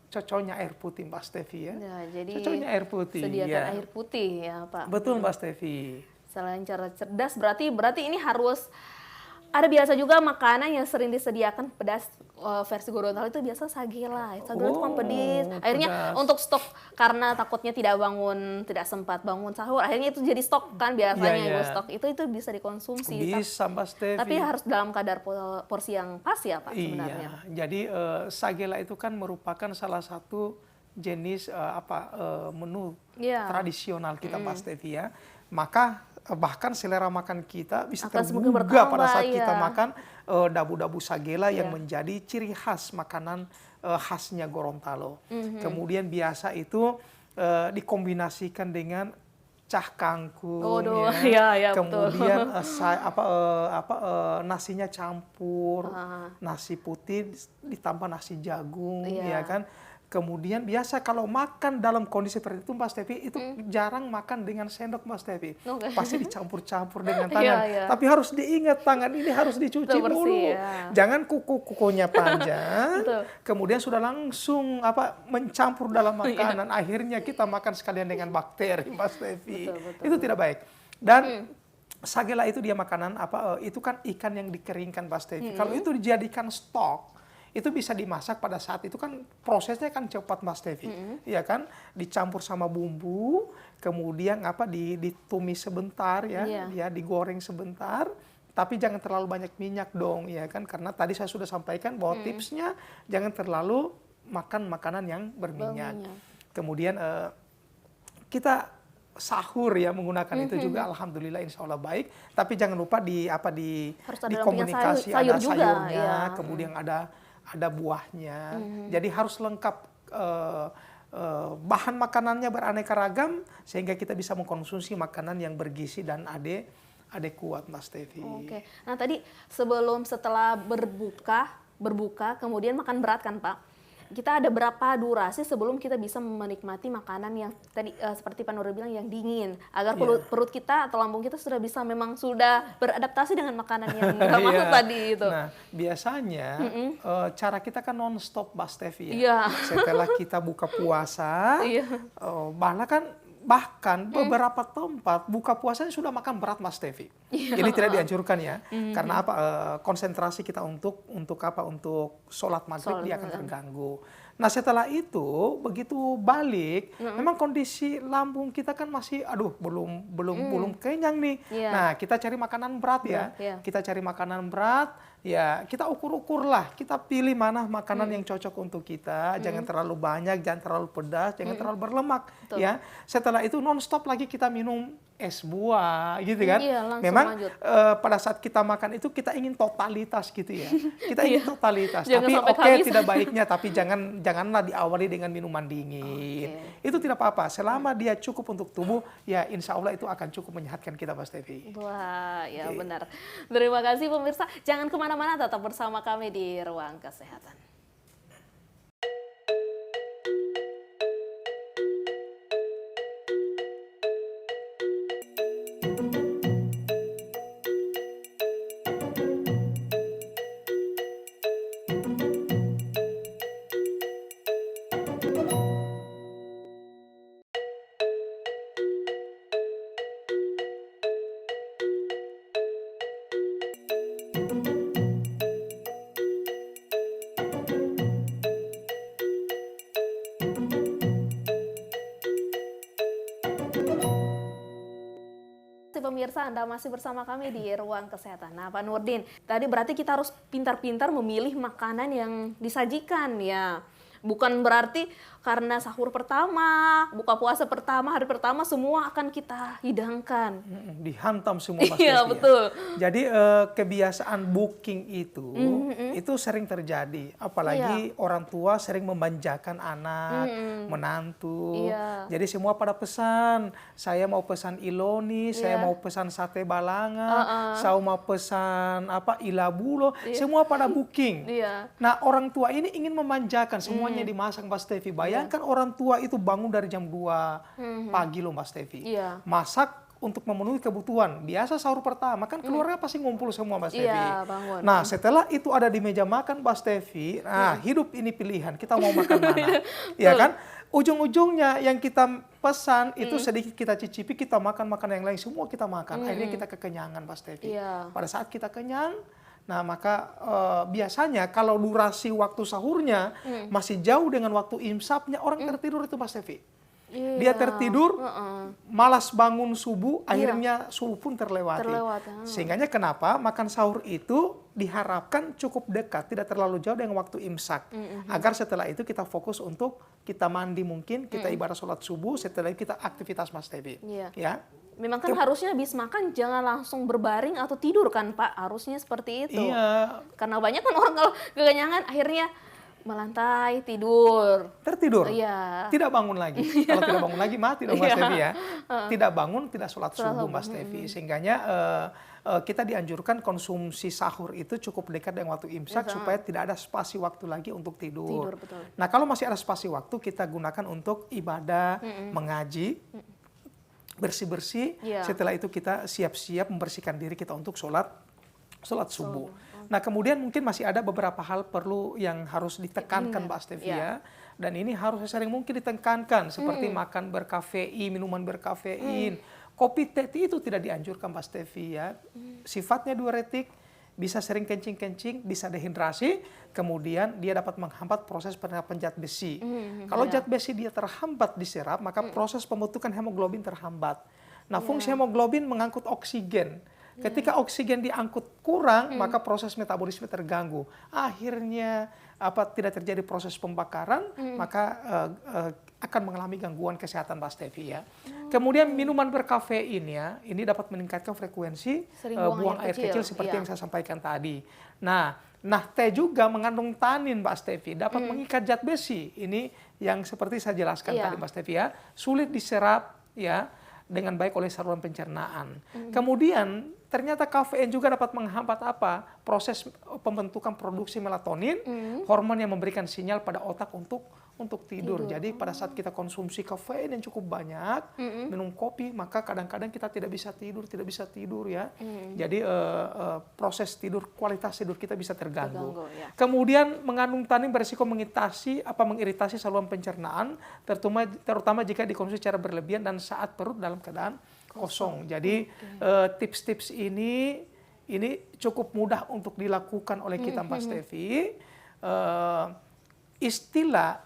cocoknya air putih, Mbak Stevi, ya. Jadi cocoknya air putih. Sediakan air putih, ya, Pak. Betul, Mbak Stevi. Selain cara cerdas, berarti ini harus ada biasa juga makanan yang sering disediakan pedas. Versi Gorontalo itu biasa sagela. Sagela itu kan pedis. Akhirnya pedas. Untuk stok karena takutnya tidak sempat bangun sahur. Akhirnya itu jadi stok kan biasanya stok itu bisa dikonsumsi. Bisa, Mbak Stevi. Tapi harus dalam kadar porsi yang pas, ya, Pak, sebenarnya. Jadi sagela itu kan merupakan salah satu jenis menu tradisional kita, Mbak Stevi, ya. Maka bahkan selera makan kita bisa tergugah pada saat kita makan dabu-dabu sagela yang menjadi ciri khas makanan khasnya Gorontalo. Kemudian biasa itu dikombinasikan dengan cah kangkung, kemudian nasinya campur, nasi putih ditambah nasi jagung, ya kan. Kemudian biasa kalau makan dalam kondisi seperti itu, Mbak Stevi, itu jarang makan dengan sendok, Mbak Stevi. Pasti dicampur-campur dengan tangan. Tapi harus diingat, tangan ini harus dicuci dulu. Jangan kukunya panjang, kemudian sudah langsung mencampur dalam makanan. Akhirnya kita makan sekalian dengan bakteri, Mbak Stevi. Itu tidak baik. Dan sagela itu dia makanan itu kan ikan yang dikeringkan, Mbak Stevi. Kalau itu dijadikan stok, itu bisa dimasak pada saat itu kan prosesnya kan cepat, Mas Stevi, ya kan, dicampur sama bumbu, kemudian ditumis sebentar, ya digoreng sebentar, tapi jangan terlalu banyak minyak dong, ya kan, karena tadi saya sudah sampaikan bahwa tipsnya jangan terlalu makan makanan yang berminyak. Kemudian kita sahur ya menggunakan itu juga, alhamdulillah insya Allah baik, tapi jangan lupa di komunikasi ada sayurnya, kemudian ada buahnya, jadi harus lengkap bahan makanannya beraneka ragam sehingga kita bisa mengkonsumsi makanan yang bergizi dan adekuat, Mas Stevi. Oke. Nah tadi setelah berbuka kemudian makan berat kan, Pak? Kita ada berapa durasi sebelum kita bisa menikmati makanan yang tadi seperti Pak Nurul bilang yang dingin, agar perut kita atau lambung kita sudah beradaptasi dengan makanan yang nggak masuk tadi itu. Nah biasanya cara kita kan non-stop, Mbak Stevi, ya. Setelah kita buka puasa, bahkan beberapa tempat buka puasanya sudah makan berat, Mas Stevi. Ini tidak dianjurkan, ya, karena konsentrasi kita untuk sholat maghrib dia akan terganggu. Nah setelah itu begitu balik, memang kondisi lambung kita kan masih, aduh belum kenyang nih. Nah kita cari makanan berat ya, kita cari makanan berat, ya kita ukur-ukur lah, kita pilih mana makanan yang cocok untuk kita, jangan terlalu banyak, jangan terlalu pedas, jangan terlalu berlemak. Ya setelah itu non-stop lagi kita minum es buah gitu kan. Memang pada saat kita makan itu kita ingin totalitas gitu ya. Kita ingin totalitas. Tapi tidak baiknya, tapi janganlah diawali dengan minuman dingin. Itu tidak apa-apa. Selama dia cukup untuk tubuh, ya insya Allah itu akan cukup menyehatkan kita, Mbak Stevi. Wah, ya benar. Terima kasih pemirsa. Jangan kemana-mana, tetap bersama kami di Ruang Kesehatan. Pemirsa, Anda masih bersama kami di Ruang Kesehatan. Nah, Pak Nurdin, tadi berarti kita harus pintar-pintar memilih makanan yang disajikan ya. Bukan berarti karena sahur pertama, buka puasa pertama, hari pertama semua akan kita hidangkan. Dihantam semua Mas Iya, betul. Jadi kebiasaan booking itu sering terjadi. Apalagi orang tua sering memanjakan anak, menantu. Jadi semua pada pesan, saya mau pesan Iloni, saya mau pesan sate balanga, saya mau pesan ilabulo, semua pada booking. Nah orang tua ini ingin memanjakan, semuanya dimasak Mbak Stevi. Bayangkan orang tua itu bangun dari jam 2 pagi loh Mbak Stevi. Masak untuk memenuhi kebutuhan. Biasa sahur pertama kan keluarga pasti ngumpul semua Mbak Stevi. Nah setelah itu ada di meja makan Mbak Stevi, nah hidup ini pilihan, kita mau makan mana. Ya kan? Ujung-ujungnya yang kita pesan itu sedikit kita cicipi, kita makan yang lain, semua kita makan. Akhirnya kita kekenyangan Mbak Stevi. Pada saat kita kenyang, nah maka biasanya kalau durasi waktu sahurnya masih jauh dengan waktu imsaknya, orang tertidur itu Mbak Stevi. Dia tertidur, malas bangun subuh, akhirnya subuh pun terlewati. Sehingganya kenapa makan sahur itu diharapkan cukup dekat, tidak terlalu jauh dengan waktu imsak. Agar setelah itu kita fokus untuk kita mandi mungkin, kita ibadah sholat subuh, setelah itu kita aktivitas Mas Devi. Ya. Memang kan harusnya habis makan jangan langsung berbaring atau tidur kan Pak, harusnya seperti itu. Karena banyak kan orang kalau kekenyangan akhirnya melantai, tidur. Tertidur? Tidak bangun lagi. Kalau tidak bangun lagi mati dong Mas Devi ya. Tidak bangun, tidak sholat subuh Mas Devi. Sehingganya kita dianjurkan konsumsi sahur itu cukup dekat dengan waktu imsak supaya tidak ada spasi waktu lagi untuk tidur. Nah kalau masih ada spasi waktu kita gunakan untuk ibadah, mengaji, bersih-bersih. Setelah itu kita siap-siap membersihkan diri kita untuk sholat subuh. Nah kemudian mungkin masih ada beberapa hal perlu yang harus ditekankan Mbak Stevi ya. Dan ini harus sering mungkin ditekankan seperti makan berkafein, minuman berkafein. Kopi, teh itu tidak dianjurkan Mbak Stevi ya. Sifatnya diuretik, bisa sering kencing-kencing, bisa dehidrasi, kemudian dia dapat menghambat proses penyerapan zat besi. Kalau zat besi dia terhambat diserap, maka proses pembentukan hemoglobin terhambat. Nah fungsi hemoglobin mengangkut oksigen. Ketika oksigen diangkut kurang, maka proses metabolisme terganggu. Akhirnya tidak terjadi proses pembakaran, maka akan mengalami gangguan kesehatan Mbak Stevi ya. Kemudian minuman berkafein ya, ini dapat meningkatkan frekuensi buang air kecil seperti yang saya sampaikan tadi. Nah teh juga mengandung tanin Mbak Stevi, dapat mengikat zat besi. Ini yang seperti saya jelaskan tadi Mbak Stevi ya, sulit diserap ya dengan baik oleh saluran pencernaan. Kemudian ternyata kafein juga dapat menghambat proses pembentukan produksi melatonin, hormon yang memberikan sinyal pada otak untuk tidur. Jadi pada saat kita konsumsi kafein yang cukup banyak, minum kopi, maka kadang-kadang kita tidak bisa tidur ya. Jadi proses tidur, kualitas tidur kita bisa terganggu. Kemudian mengandung tanin berisiko mengiritasi saluran pencernaan, terutama jika dikonsumsi secara berlebihan dan saat perut dalam keadaan kosong. Jadi tips-tips ini cukup mudah untuk dilakukan oleh kita Mbak Stevi. istilah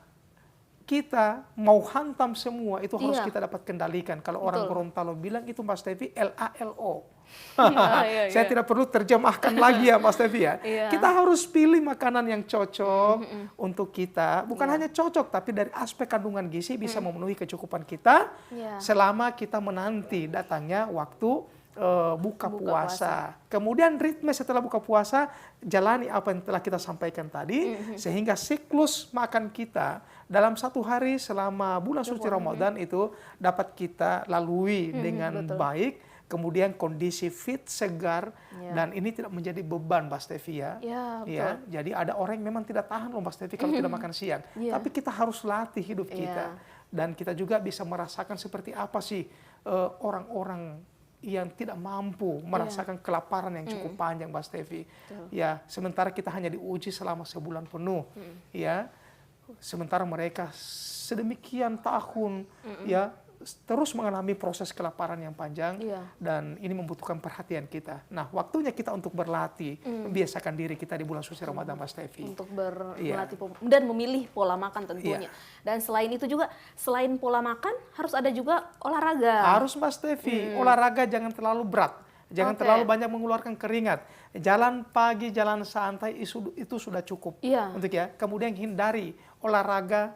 kita mau hantam semua itu harus kita dapat kendalikan. Kalau orang Gorontalo bilang itu Mas Tevi LALO. Saya tidak perlu terjemahkan lagi ya Mas Tevi ya. Kita harus pilih makanan yang cocok untuk kita. Bukan hanya cocok, tapi dari aspek kandungan gizi bisa memenuhi kecukupan kita selama kita menanti datangnya waktu buka puasa. Kemudian ritme setelah buka puasa, jalani apa yang telah kita sampaikan tadi, sehingga siklus makan kita dalam satu hari selama bulan suci Ramadan itu dapat kita lalui dengan baik. Kemudian kondisi fit, segar, dan ini tidak menjadi beban Mbak Stevi ya. Jadi ada orang yang memang tidak tahan loh Mbak Stevi kalau tidak makan siang. Tapi kita harus latih hidup kita. Dan kita juga bisa merasakan seperti apa sih orang-orang yang tidak mampu merasakan kelaparan yang cukup panjang Mbak Stevi. Ya, sementara kita hanya diuji selama sebulan penuh. Ya, sementara mereka sedemikian tahun ya terus mengalami proses kelaparan yang panjang dan ini membutuhkan perhatian kita. Nah, waktunya kita untuk berlatih, membiasakan diri kita di bulan suci Ramadan, Mas Tevi. Untuk berlatih dan memilih pola makan tentunya. Dan selain itu juga, selain pola makan, harus ada juga olahraga. Harus Mas Tevi, olahraga jangan terlalu berat. Jangan terlalu banyak mengeluarkan keringat. Jalan pagi, jalan santai itu sudah cukup untuk ya. Kemudian hindari olahraga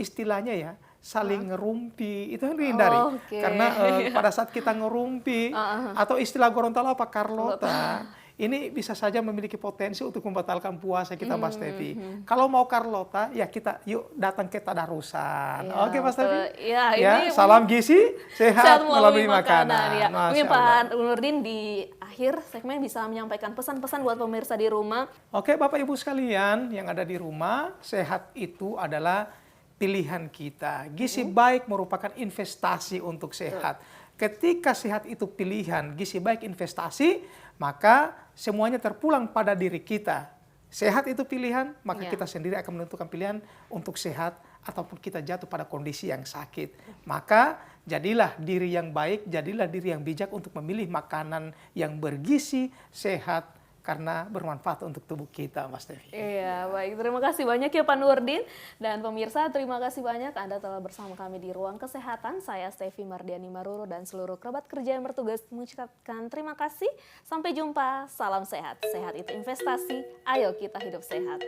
istilahnya ya, saling ngerumpi, itu yang dihindari. Karena pada saat kita ngerumpi, atau istilah Gorontalo apa, Carlota, ini bisa saja memiliki potensi untuk membatalkan puasa kita, Mas Tevi. Kalau mau Carlota, ya kita yuk datang ke tadarusan. Oke, Mas Tevi? Ya, salam gizi, sehat melalui makanan. Mungkin Pak Nurdin di akhir segmen bisa menyampaikan pesan-pesan buat pemirsa di rumah. Oke, Bapak Ibu sekalian yang ada di rumah, sehat itu adalah pilihan kita. Gizi baik merupakan investasi untuk sehat. Ketika sehat itu pilihan, gizi baik investasi, maka semuanya terpulang pada diri kita. Sehat itu pilihan, maka kita sendiri akan menentukan pilihan untuk sehat ataupun kita jatuh pada kondisi yang sakit. Maka jadilah diri yang baik, jadilah diri yang bijak untuk memilih makanan yang bergizi, sehat, karena bermanfaat untuk tubuh kita, Mas Tevi. Iya, baik. Terima kasih banyak ya Pak Nurdin. Dan pemirsa, terima kasih banyak Anda telah bersama kami di Ruang Kesehatan. Saya Stevi Mardiani Maruru dan seluruh kerabat kerja yang bertugas mengucapkan terima kasih. Sampai jumpa, salam sehat. Sehat itu investasi, ayo kita hidup sehat.